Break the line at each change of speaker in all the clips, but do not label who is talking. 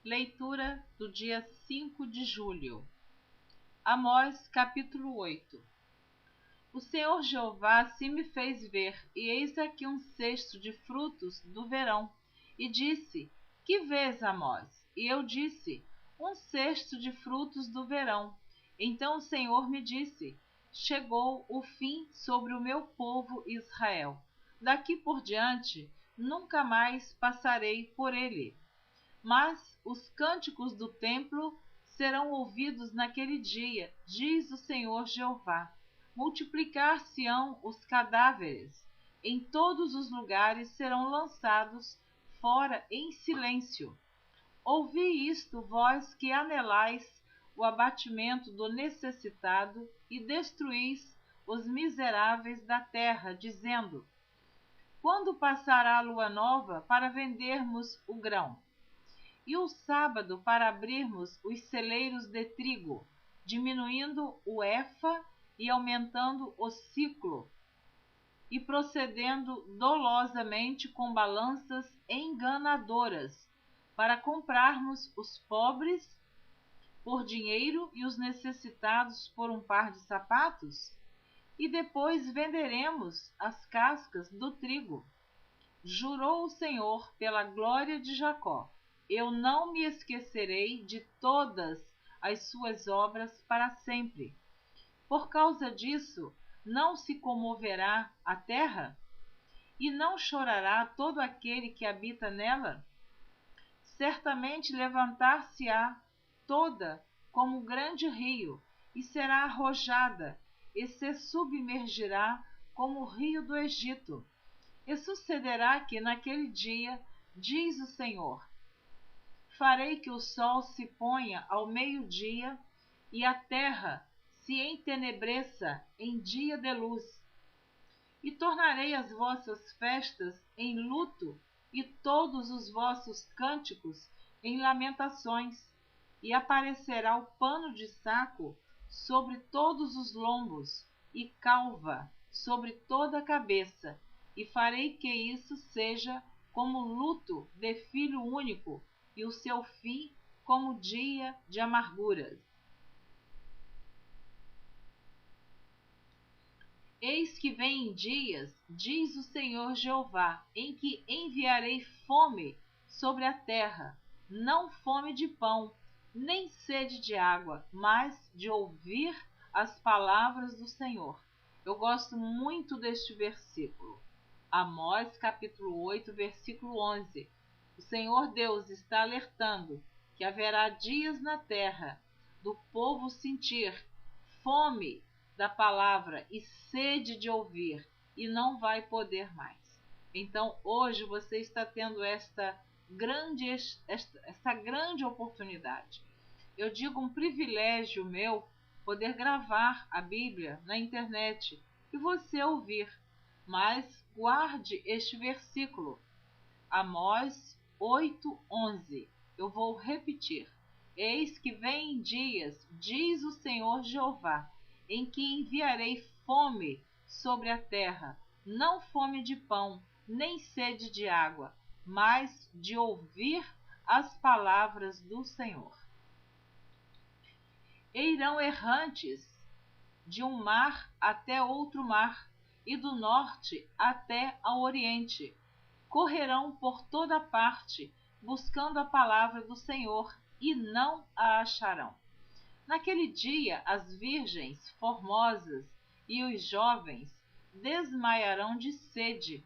Leitura do dia 5 de julho. Amós, capítulo 8. O Senhor Jeová se me fez ver, e eis aqui um cesto de frutos do verão. E disse: Que vês, Amós? E eu disse: Um cesto de frutos do verão. Então o Senhor me disse: Chegou o fim sobre o meu povo Israel. Daqui por diante, nunca mais passarei por ele. Mas os cânticos do templo serão ouvidos naquele dia, diz o Senhor Jeová. Multiplicar-se-ão os cadáveres, em todos os lugares serão lançados fora em silêncio. Ouvi isto, vós que anelais o abatimento do necessitado e destruís os miseráveis da terra, dizendo: Quando passará a lua nova para vendermos o grão? E o sábado para abrirmos os celeiros de trigo, diminuindo o efa e aumentando o siclo, e procedendo dolosamente com balanças enganadoras, para comprarmos os pobres por dinheiro e os necessitados por um par de sapatos? E depois venderemos as cascas do trigo. Jurou o Senhor pela glória de Jacó: Eu não me esquecerei de todas as suas obras para sempre. Por causa disso, não se comoverá a terra? E não chorará todo aquele que habita nela? Certamente levantar-se-á toda como um grande rio, e será arrojada, e se submergirá como o rio do Egito. E sucederá que naquele dia, diz o Senhor, farei que o sol se ponha ao meio-dia e a terra se entenebreça em dia de luz. E tornarei as vossas festas em luto e todos os vossos cânticos em lamentações. E aparecerá o pano de saco sobre todos os lombos e calva sobre toda a cabeça. E farei que isso seja como luto de filho único, e o seu fim como dia de amarguras. Eis que vêm dias, diz o Senhor Jeová, em que enviarei fome sobre a terra, não fome de pão, nem sede de água, mas de ouvir as palavras do Senhor. Eu gosto muito deste versículo. Amós, capítulo 8, versículo 11. O Senhor Deus está alertando que haverá dias na terra do povo sentir fome da palavra e sede de ouvir, e não vai poder mais. Então, hoje você está tendo esta grande oportunidade. Eu digo um privilégio meu poder gravar a Bíblia na internet e você ouvir. Mas guarde este versículo, Amós 8:11. Eu vou repetir. Eis que vêm dias, diz o Senhor Jeová, em que enviarei fome sobre a terra, não fome de pão, nem sede de água, mas de ouvir as palavras do Senhor. E irão errantes de um mar até outro mar, e do norte até ao oriente. Correrão por toda parte, buscando a palavra do Senhor, e não a acharão. Naquele dia, as virgens formosas e os jovens desmaiarão de sede.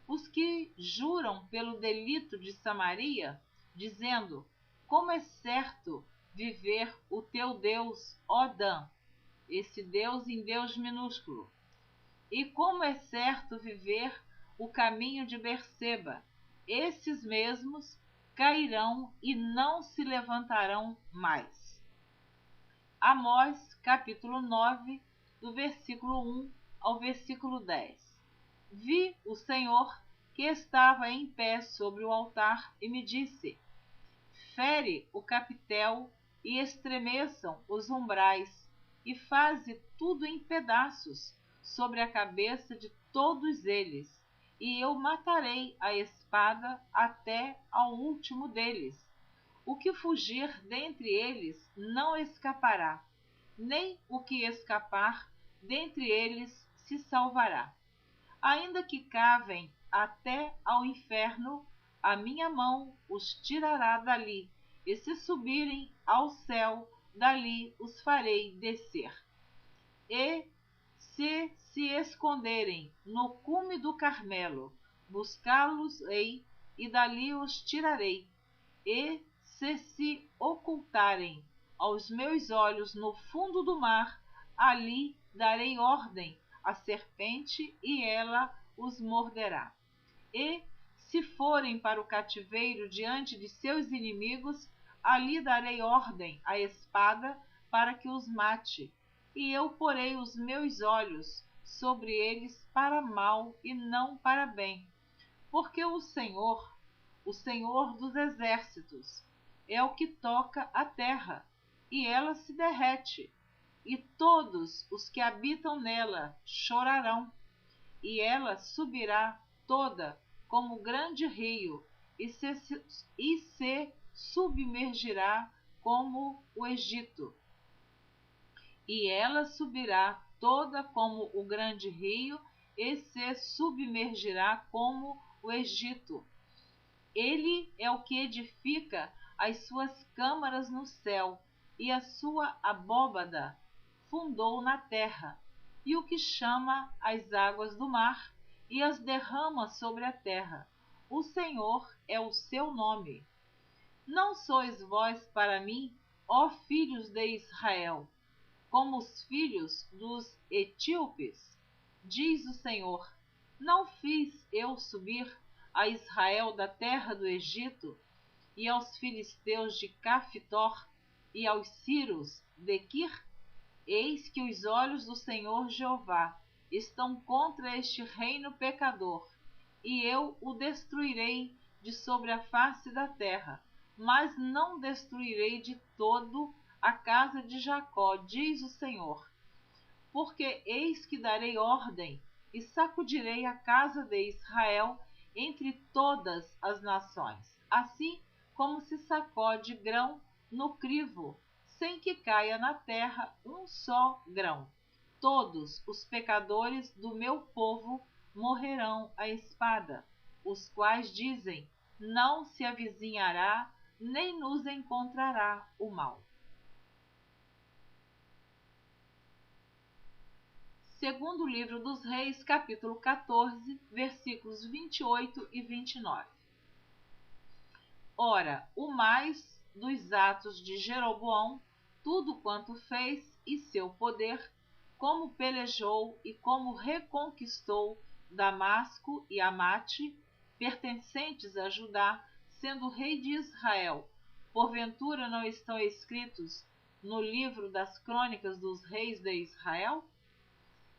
Os que juram pelo delito de Samaria, dizendo: Como é certo viver o teu Deus, ó Dan, esse Deus em Deus minúsculo. E como é certo viver o caminho de Berseba, esses mesmos cairão e não se levantarão mais. Amós, capítulo 9, do versículo 1 ao versículo 10. Vi o Senhor que estava em pé sobre o altar e me disse: Fere o capitel e estremeçam os umbrais, e faze tudo em pedaços sobre a cabeça de todos eles, e eu matarei a espada até ao último deles. O que fugir dentre eles não escapará, nem o que escapar dentre eles se salvará. Ainda que cavem até ao inferno, a minha mão os tirará dali, e se subirem ao céu, dali os farei descer. E se esconderem no cume do Carmelo, buscá-los-ei, e dali os tirarei. E se ocultarem aos meus olhos no fundo do mar, ali darei ordem à serpente, e ela os morderá. E se forem para o cativeiro diante de seus inimigos, ali darei ordem à espada para que os mate, e eu porei os meus olhos sobre eles para mal e não para bem. Porque o Senhor dos exércitos, é o que toca a terra, e ela se derrete, e todos os que habitam nela chorarão, e ela subirá toda como grande rio, e se submergirá como o Egito. E ela subirá toda como o grande rio, e se submergirá como o Egito. Ele é o que edifica as suas câmaras no céu, e a sua abóbada fundou na terra, e o que chama as águas do mar, e as derrama sobre a terra. O Senhor é o seu nome. Não sois vós para mim, ó filhos de Israel, como os filhos dos etíopes? Diz o Senhor: não fiz eu subir a Israel da terra do Egito, e aos filisteus de Cafitor, e aos sírios de Quir? Eis que os olhos do Senhor Jeová estão contra este reino pecador, e eu o destruirei de sobre a face da terra, mas não destruirei de todo a casa de Jacó, diz o Senhor. Porque eis que darei ordem e sacudirei a casa de Israel entre todas as nações, assim como se sacode grão no crivo, sem que caia na terra um só grão. Todos os pecadores do meu povo morrerão à espada, os quais dizem: não se avizinhará, nem nos encontrará o mal. Segundo livro dos Reis, capítulo 14, versículos 28 e 29. Ora, o mais dos atos de Jeroboão, tudo quanto fez, e seu poder, como pelejou e como reconquistou Damasco e Amate, pertencentes a Judá, sendo rei de Israel, porventura não estão escritos no livro das crônicas dos reis de Israel?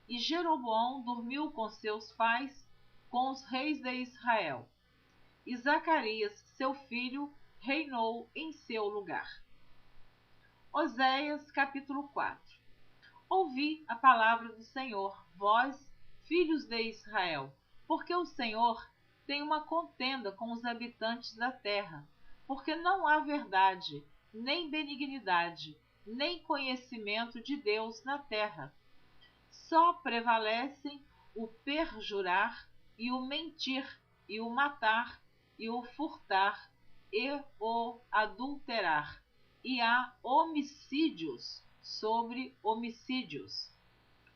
E Jeroboão dormiu com seus pais, com os reis de Israel. E Zacarias, seu filho, reinou em seu lugar. Oséias, capítulo 4. Ouvi a palavra do Senhor, vós, filhos de Israel, porque o Senhor tem uma contenda com os habitantes da terra, porque não há verdade, nem benignidade, nem conhecimento de Deus na terra. Só prevalecem o perjurar e o mentir, e o matar, e o furtar, e o adulterar, e há homicídios sobre homicídios.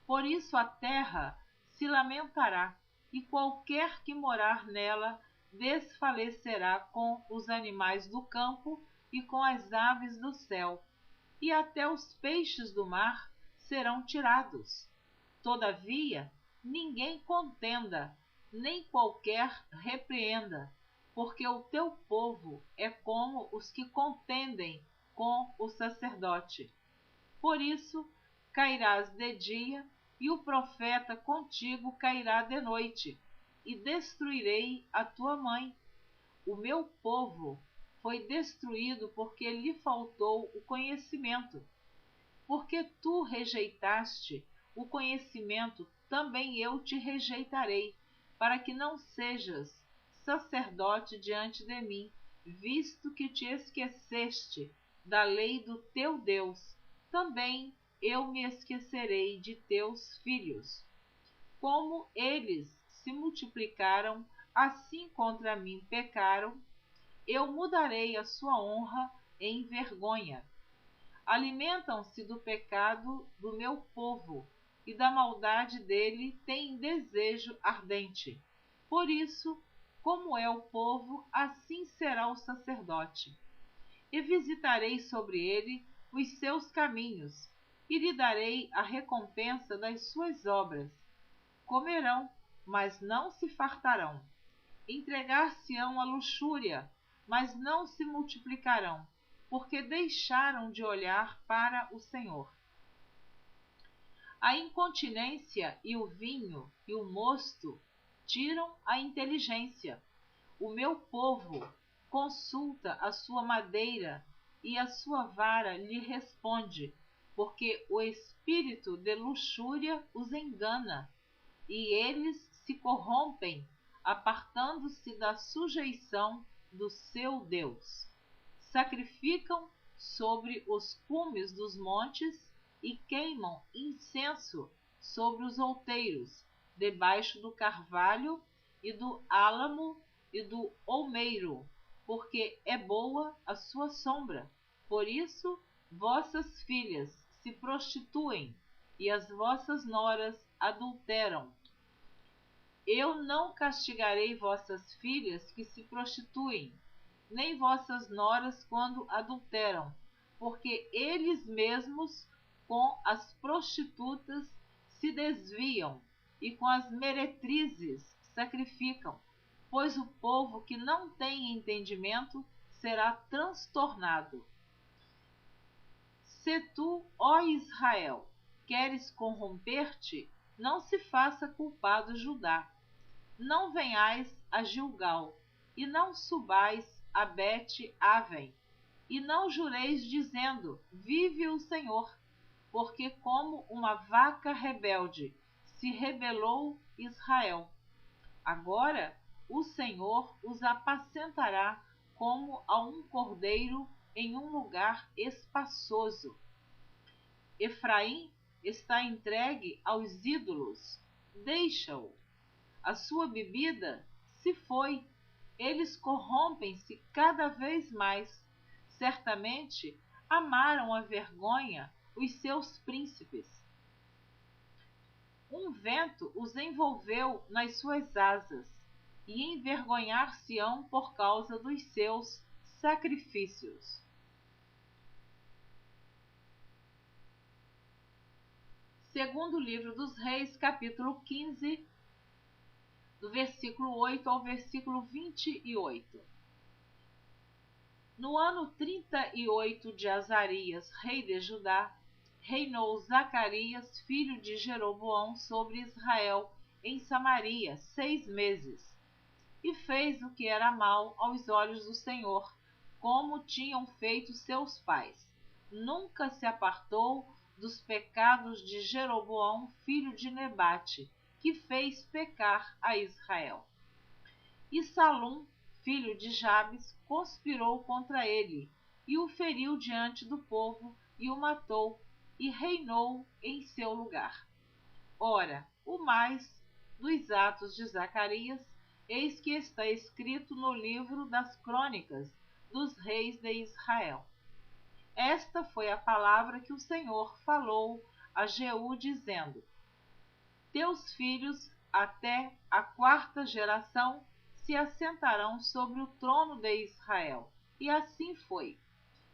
Por isso a terra se lamentará, e qualquer que morar nela desfalecerá com os animais do campo e com as aves do céu, e até os peixes do mar serão tirados. Todavia, ninguém contenda, nem qualquer repreenda, porque o teu povo é como os que contendem com o sacerdote. Por isso, cairás de dia, e o profeta contigo cairá de noite, e destruirei a tua mãe. O meu povo foi destruído porque lhe faltou o conhecimento. Porque tu rejeitaste o conhecimento, também eu te rejeitarei, para que não sejas sacerdote diante de mim, visto que te esqueceste da lei do teu Deus, também eu me esquecerei de teus filhos. Como eles se multiplicaram, assim contra mim pecaram, eu mudarei a sua honra em vergonha. Alimentam-se do pecado do meu povo, e da maldade dele têm desejo ardente. Por isso, como é o povo, assim será o sacerdote. E visitarei sobre ele os seus caminhos, e lhe darei a recompensa das suas obras. Comerão, mas não se fartarão. Entregar-se-ão à luxúria, mas não se multiplicarão, porque deixaram de olhar para o Senhor. A incontinência e o vinho e o mosto tiram a inteligência. O meu povo consulta a sua madeira, e a sua vara lhe responde, porque o espírito de luxúria os engana, e eles se corrompem, apartando-se da sujeição do seu Deus. Sacrificam sobre os cumes dos montes e queimam incenso sobre os outeiros, debaixo do carvalho e do álamo e do olmeiro, porque é boa a sua sombra. Por isso, vossas filhas se prostituem e as vossas noras adulteram. Eu não castigarei vossas filhas que se prostituem, nem vossas noras quando adulteram, porque eles mesmos com as prostitutas se desviam e com as meretrizes sacrificam, pois o povo que não tem entendimento será transtornado. Se tu, ó Israel, queres corromper-te, não se faça culpado Judá. Não venhais a Gilgal, e não subais a Bet-Aven, e não jureis dizendo, vive o Senhor, porque como uma vaca rebelde se rebelou Israel. Agora o Senhor os apacentará como a um cordeiro em um lugar espaçoso. Efraim está entregue aos ídolos, deixa-o. A sua bebida se foi, eles corrompem-se cada vez mais. Certamente amaram a vergonha os seus príncipes. Um vento os envolveu nas suas asas, e envergonhar-se-ão por causa dos seus sacrifícios. Segundo livro dos Reis, capítulo 15, do versículo 8 ao versículo 28. No ano 38 de Azarias, rei de Judá, reinou Zacarias, filho de Jeroboão, sobre Israel, em Samaria, 6 meses. E fez o que era mal aos olhos do Senhor, como tinham feito seus pais. Nunca se apartou dos pecados de Jeroboão, filho de Nebate, que fez pecar a Israel. E Salum, filho de Jabes, conspirou contra ele, e o feriu diante do povo, e o matou, e reinou em seu lugar. Ora, o mais dos atos de Zacarias, eis que está escrito no livro das crônicas dos reis de Israel. Esta foi a palavra que o Senhor falou a Jeú, dizendo: Teus filhos, até a 4ª geração, se assentarão sobre o trono de Israel. E assim foi.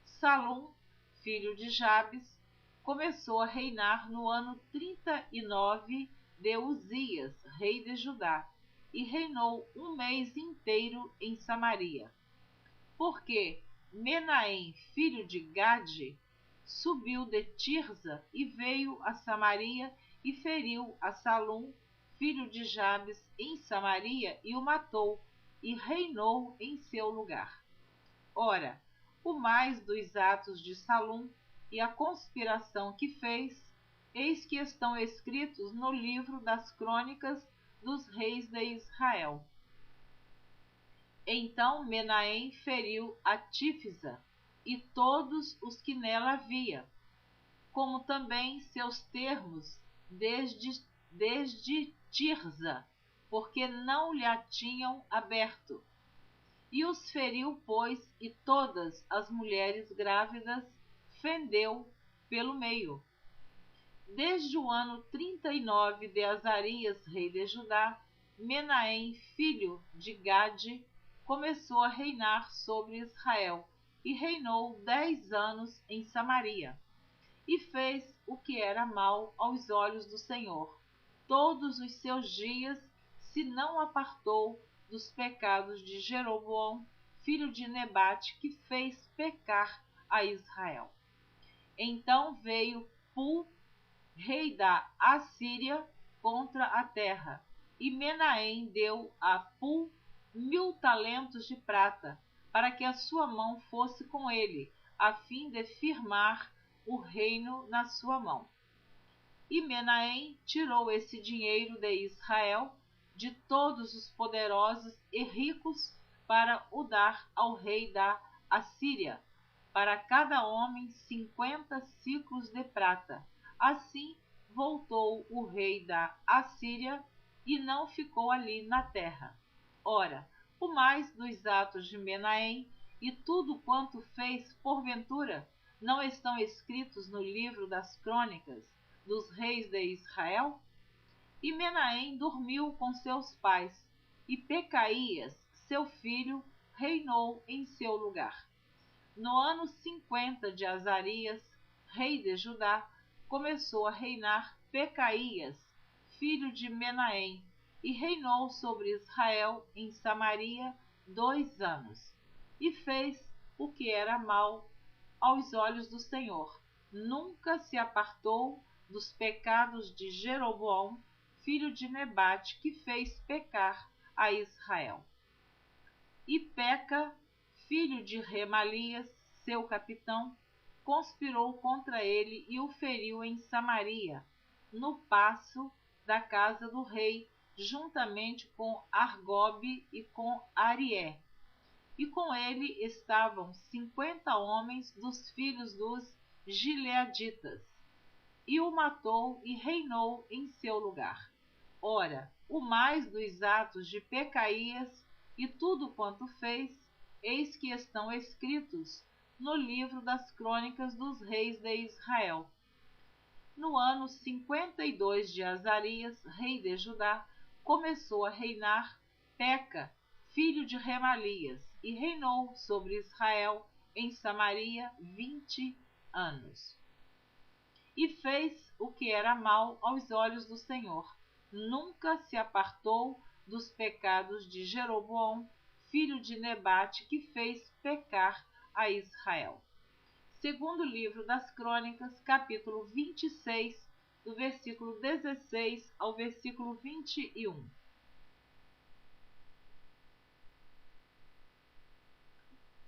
Salum, filho de Jabes, começou a reinar no ano 39 de Uzias, rei de Judá, e reinou 1 mês inteiro em Samaria. Porque Menahem, filho de Gade, subiu de Tirza e veio a Samaria e feriu a Salum, filho de Jabes, em Samaria, e o matou, e reinou em seu lugar. Ora, o mais dos atos de Salum e a conspiração que fez, eis que estão escritos no livro das crônicas dos reis de Israel. Então Menahem feriu a Tífisa e todos os que nela havia, como também seus termos desde Tirza, porque não lhe a tinham aberto. E os feriu, pois, e todas as mulheres grávidas fendeu pelo meio. Desde o ano 39 de Azarias, rei de Judá, Menahem, filho de Gade, começou a reinar sobre Israel, e reinou 10 anos em Samaria. E fez o que era mal aos olhos do Senhor. Todos os seus dias se não apartou dos pecados de Jeroboão, filho de Nebate, que fez pecar a Israel. Então veio Pul, rei da Assíria, contra a terra, e Menahem deu a Pul 1000 talentos de prata, para que a sua mão fosse com ele, a fim de firmar o reino na sua mão. E Menahem tirou esse dinheiro de Israel, de todos os poderosos e ricos, para o dar ao rei da Assíria, para cada homem 50 siclos de prata. Assim voltou o rei da Assíria e não ficou ali na terra. Ora, o mais dos atos de Menahem e tudo quanto fez porventura não estão escritos no livro das crônicas dos reis de Israel? E Menahem dormiu com seus pais, e Pecaías, seu filho, reinou em seu lugar. No ano 50 de Azarias, rei de Judá, começou a reinar Pecaías, filho de Menahem, e reinou sobre Israel em Samaria 2 anos. E fez o que era mal aos olhos do Senhor. Nunca se apartou dos pecados de Jeroboão, filho de Nebate, que fez pecar a Israel. E Peca, filho de Remalias, seu capitão, conspirou contra ele e o feriu em Samaria, no paço da casa do rei, juntamente com Argobe e com Arié. E com ele estavam 50 homens dos filhos dos Gileaditas. E o matou e reinou em seu lugar. Ora, o mais dos atos de Pecaías e tudo quanto fez, eis que estão escritos no livro das crônicas dos reis de Israel. No ano 52 de Azarias, rei de Judá, começou a reinar Peca, filho de Remalias, e reinou sobre Israel em Samaria 20 anos. E fez o que era mal aos olhos do Senhor. Nunca se apartou dos pecados de Jeroboão, filho de Nebate, que fez pecar a Israel. Segundo livro das Crônicas, capítulo 26, do versículo 16 ao versículo 21.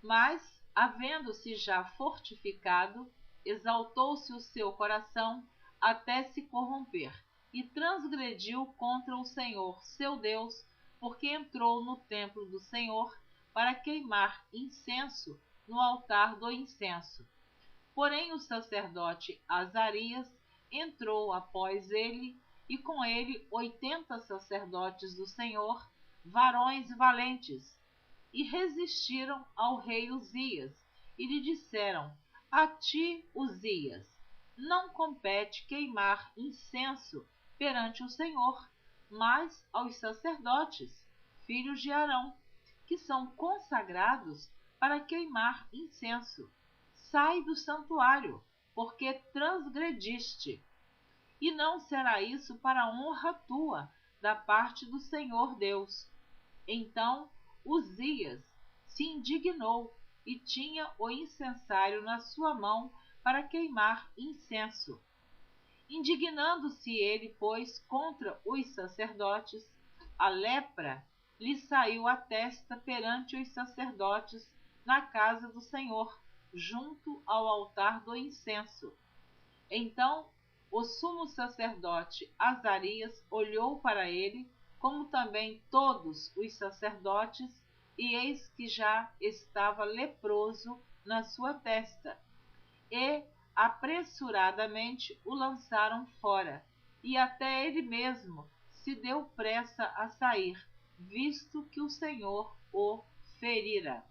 Mas, havendo-se já fortificado, exaltou-se o seu coração até se corromper, e transgrediu contra o Senhor, seu Deus, porque entrou no templo do Senhor para queimar incenso no altar do incenso. Porém o sacerdote Azarias entrou após ele, e com ele 80 sacerdotes do Senhor, varões valentes, e resistiram ao rei Uzias, e lhe disseram: A ti, Uzias, não compete queimar incenso perante o Senhor, mas aos sacerdotes, filhos de Arão, que são consagrados para queimar incenso. Sai do santuário, porque transgrediste. E não será isso para honra tua, da parte do Senhor Deus. Então Uzias se indignou e tinha o incensário na sua mão para queimar incenso. Indignando-se ele, pois, contra os sacerdotes, a lepra lhe saiu à testa perante os sacerdotes na casa do Senhor, junto ao altar do incenso. Então o sumo sacerdote Azarias olhou para ele, como também todos os sacerdotes, e eis que já estava leproso na sua testa. E apressuradamente o lançaram fora, e até ele mesmo se deu pressa a sair, visto que o Senhor o ferira.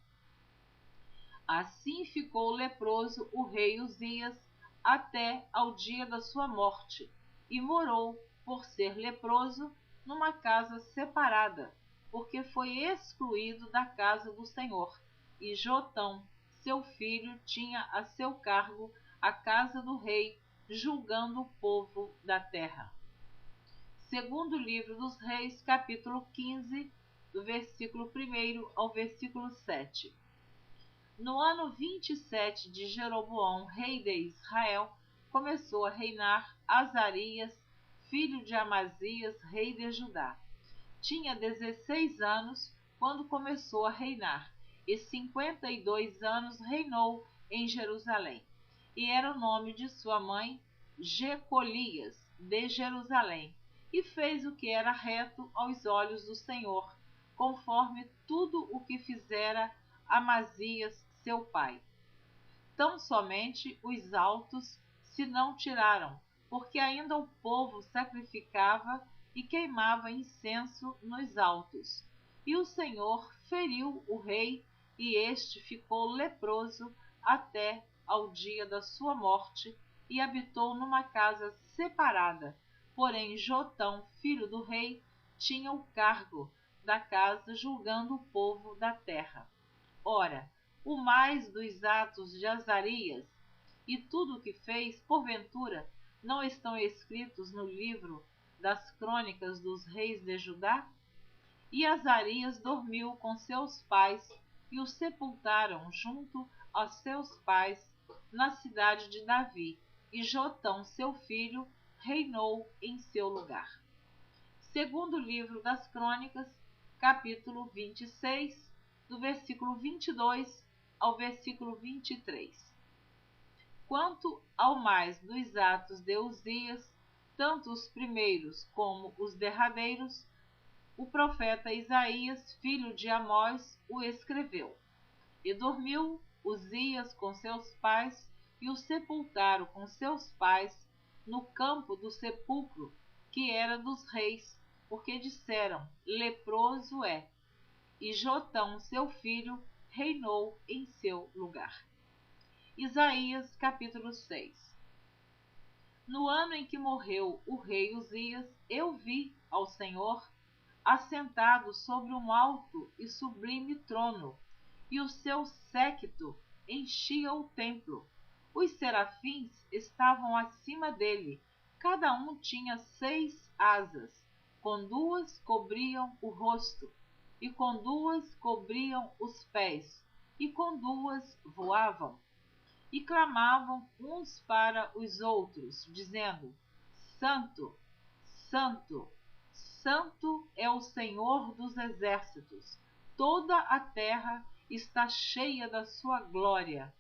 Assim ficou leproso o rei Uzias até ao dia da sua morte, e morou, por ser leproso, numa casa separada, porque foi excluído da casa do Senhor, e Jotão, seu filho, tinha a seu cargo a casa do rei, julgando o povo da terra. Segundo livro dos Reis, capítulo 15, do versículo 1 ao versículo 7. No ano 27 de Jeroboão, rei de Israel, começou a reinar Azarias, filho de Amazias, rei de Judá. Tinha 16 anos quando começou a reinar, e 52 anos reinou em Jerusalém. E era o nome de sua mãe Jecolias, de Jerusalém, e fez o que era reto aos olhos do Senhor, conforme tudo o que fizera Amazias, seu pai. Tão somente os altos se não tiraram, porque ainda o povo sacrificava e queimava incenso nos altos. E o Senhor feriu o rei, e este ficou leproso até ao dia da sua morte, e habitou numa casa separada. Porém Jotão, filho do rei, tinha o cargo da casa, julgando o povo da terra. Ora, o mais dos atos de Azarias e tudo o que fez, porventura, não estão escritos no livro das crônicas dos reis de Judá? E Azarias dormiu com seus pais, e o sepultaram junto aos seus pais na cidade de Davi, e Jotão, seu filho, reinou em seu lugar. Segundo livro das crônicas, capítulo 26, do versículo 22 ao versículo 23. Quanto ao mais dos atos de Uzias, tanto os primeiros como os derradeiros, o profeta Isaías, filho de Amós, o escreveu. E dormiu Uzias com seus pais, e o sepultaram com seus pais no campo do sepulcro, que era dos reis, porque disseram: leproso é. E Jotão, seu filho, reinou em seu lugar. Isaías, capítulo 6. No ano em que morreu o rei Uzias, eu vi ao Senhor assentado sobre um alto e sublime trono, e o seu séquito enchia o templo. Os serafins estavam acima dele, cada um tinha 6 asas, com 2 cobriam o rosto, e com 2 cobriam os pés, e com 2 voavam. E clamavam uns para os outros, dizendo: Santo, Santo, Santo é o Senhor dos exércitos, toda a terra está cheia da sua glória.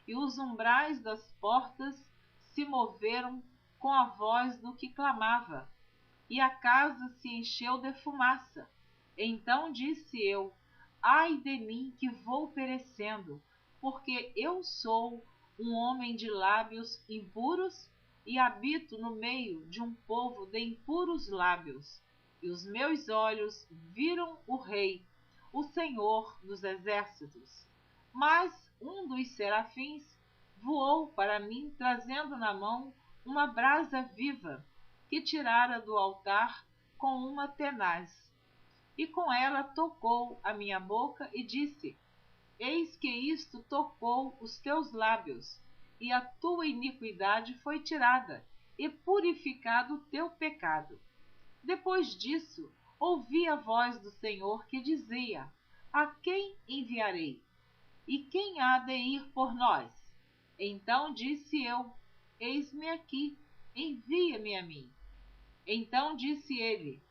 E os umbrais das portas se moveram com a voz do que clamava, e a casa se encheu de fumaça. Então disse eu: ai de mim, que vou perecendo, porque eu sou um homem de lábios impuros e habito no meio de um povo de impuros lábios. E os meus olhos viram o Rei, o Senhor dos exércitos. Mas um dos serafins voou para mim, trazendo na mão uma brasa viva, que tirara do altar com uma tenaz. E com ela tocou a minha boca e disse: eis que isto tocou os teus lábios, e a tua iniquidade foi tirada, e purificado o teu pecado. Depois disso, ouvi a voz do Senhor que dizia: a quem enviarei? E quem há de ir por nós? Então disse eu: eis-me aqui, envia-me a mim. Então disse ele: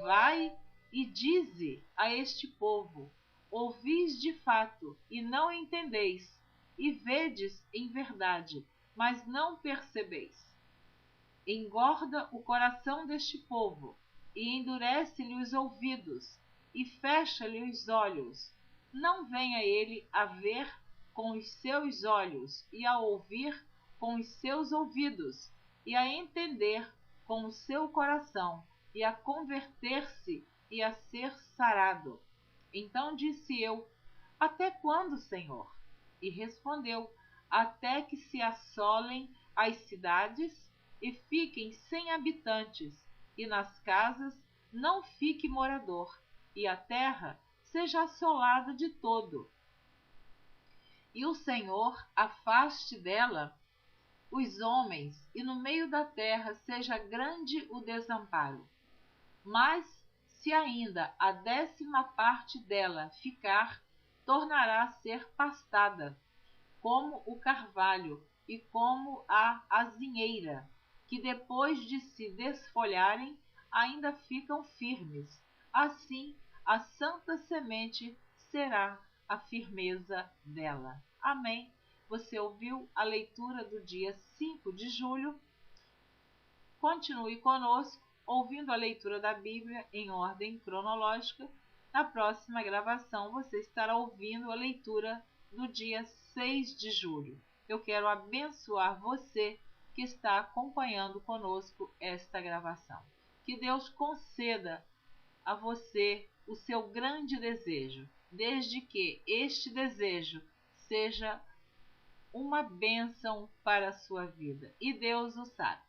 vai e dize a este povo: ouvis de fato e não entendeis, e vedes em verdade, mas não percebeis. Engorda o coração deste povo, e endurece-lhe os ouvidos, e fecha-lhe os olhos, não venha ele a ver com os seus olhos, e a ouvir com os seus ouvidos, e a entender com o seu coração, e a converter-se e a ser sarado. Então disse eu: até quando, Senhor? E respondeu: até que se assolem as cidades e fiquem sem habitantes, e nas casas não fique morador, e a terra seja assolada de todo. E o Senhor afaste dela os homens, e no meio da terra seja grande o desamparo. Mas se ainda a 10ª parte dela ficar, tornará a ser pastada, como o carvalho e como a azinheira, que depois de se desfolharem ainda ficam firmes. Assim, a santa semente será a firmeza dela. Amém. Você ouviu a leitura do dia 5 de julho. Continue conosco, ouvindo a leitura da Bíblia em ordem cronológica. Na próxima gravação, você estará ouvindo a leitura do dia 6 de julho. Eu quero abençoar você que está acompanhando conosco esta gravação. Que Deus conceda a você o seu grande desejo, desde que este desejo seja uma bênção para a sua vida. E Deus o sabe.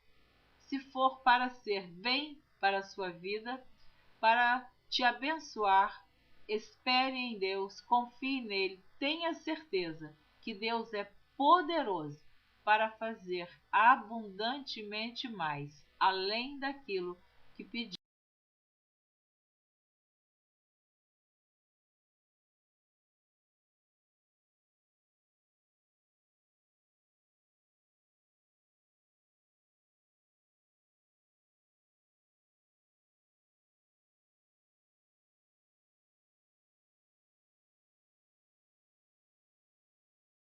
Se for para ser bem para a sua vida, para te abençoar, espere em Deus, confie nele, tenha certeza que Deus é poderoso para fazer abundantemente mais, além daquilo que pedir.